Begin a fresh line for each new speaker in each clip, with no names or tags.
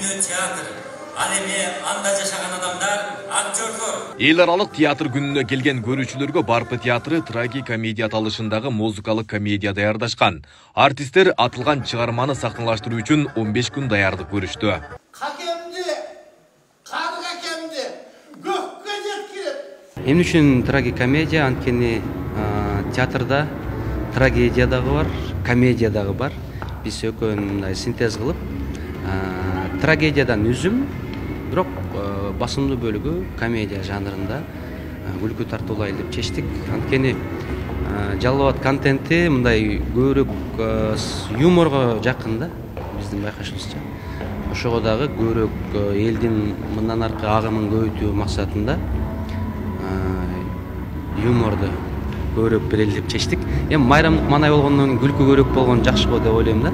күнү театр. Ал эми анда жашаган адамдар, актерлор.
Эл аралык театр күнүнө келген көрүүчүлөргө Барпы театры трагикомедия аталышындагы музыкалык комедия даярдашкан. Артисттер атылган чыгарманы сахналаштыруу үчүн 15 күн даярдык көрүштү.
Эмне үчүн трагикомедия? Анткени театрда трагедия дагы бар, комедия дагы бар. Биз экөөнүн мындай синтез кылып, трагедиядан үзүм, бирок басымдуу бөлүгү комедия жанрында күлкү тартуулайлы деп чечтик. Анткени Жалал Абад контенти мындай көбүрөөк юморго жакын да, биздин байкашыбызча. Ошого дагы көбүрөөк элдин мындан аркы агымын көбөйтүү максатында юморду көбүрөөк берели деп чечтик. Эми майрамдык маанай болгондон күлкү көбүрөөк болгон жакшы болот деп ойлойм да.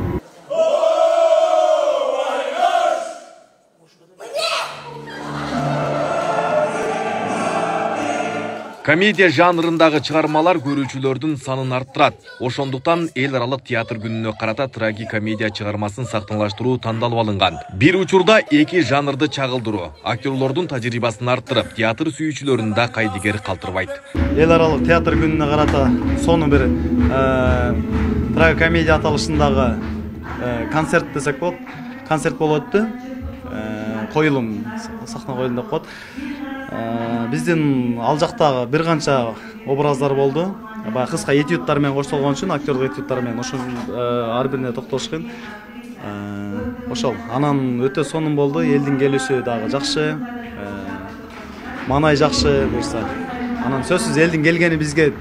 Комедия жанрындагы чыгармалар көрүүчүлөрдүн санын арттырат. Ошондуктан эл аралык театр күнүнө карата трагикомедия чыгармасын сахналаштыруу тандалып алынган. Бир учурда эки жанрды чагылдыруу, актерлордун тажрыйбасын арттырып, театр сүйүүчүлөрүн да кайдыгер калтырбайт.
Эл аралык театр күнүнө карата сону бир трагикомедия аталышындагы концерт десек болот. Концерт болуп өттү. Коюлум, сахна коюлум деп коет. Биздин ал жактагы бир канча образдар болду. Баягы кыска этюдтар менен коштолгон үчүн, актерлук этюдтар менен ошол ар бирине токтолуш кыйын. Ошол. Анан өтө сонун болду. Элдин келүүсү дагы жакшы. Маанай жакшы буюрса. Анан сөзсүз элдин келгени бизге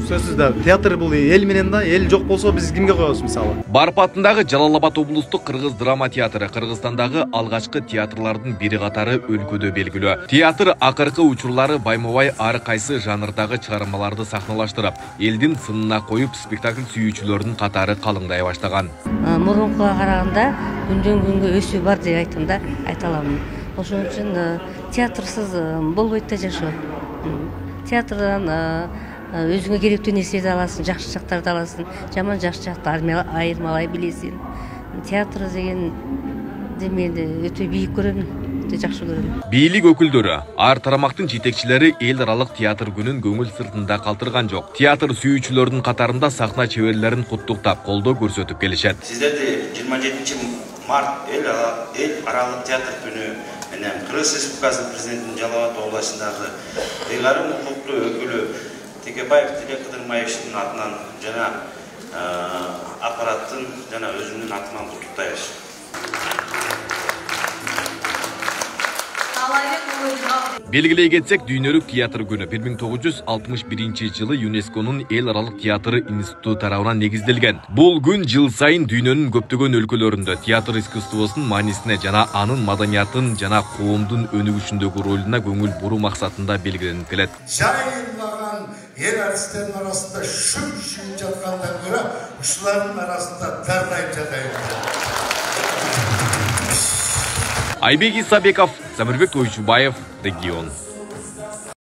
сөзсүз да театр бул эл менен да, эл жок болсо биз кимге коебуз мисалы.
Барпы атындагы Жалал Абад облустук кыргыз драма театры Кыргызстандагы алгачкы театрлардын бири катары өлкөдө белгилүү. Театр акыркы учурлары байма-бай ар кайсы жанрдагы чыгармаларды сахналаштырып, элдин сынына коюп спектакль сүйүүчүлөрдүн катары калыңдай баштаган.
Мурункуга караганда күндөн күнгө өсүү бар деп айттым да, айта аламын. Ошон үчүн театрсыз болбойт да жашоо. Театрдан өзүңө керектүү нерселерди аласың, жакшы жактарды аласың, жаман жакшы жакты айырмалай билесиң. Театр дегенди мен өтө бийик көрөм, өтө жакшы көрөм.
Бийлик өкүлдөрү, ар тарамактын жетекчилери эл аралык театр күнүн көңүл сыртында калтырган жок. Театр сүйүүчүлөрдүн катарында сахна чеберлерин куттуктап, колдоо көрсөтүп келишет.
Сиздерди 27 март эл аралык театр күнү менен Кыргыз Республикасынын президентинин Жалал Абад областындагы ыйгарым укуктуу өкүлү Текебаев Тилек Кыдырмаевичтин атынан жана аппараттын жана өзүмдүн атыман куттуктайбыз.
Белгилей кетсек, Дүйнөлүк театр күнү 1961 жылы ЮНЕСКОнун эл аралык театр институту тарабынан негизделген. Бул күн жыл сайын дүйнөнүн көптөгөн өлкөлөрүндө театр искусствосунун маанисине жана анын маданиятын жана коомдун өнүгүшүндөгү ролуна көңүл буруу максатында белгиленип келет.
Жайылмаган эл артисттердин арасында шүп жаткандан көрө, ушулардын арасында дарнайып жатайын.
Айбек Исабеков, Замирбек Тойчубаев, Регион.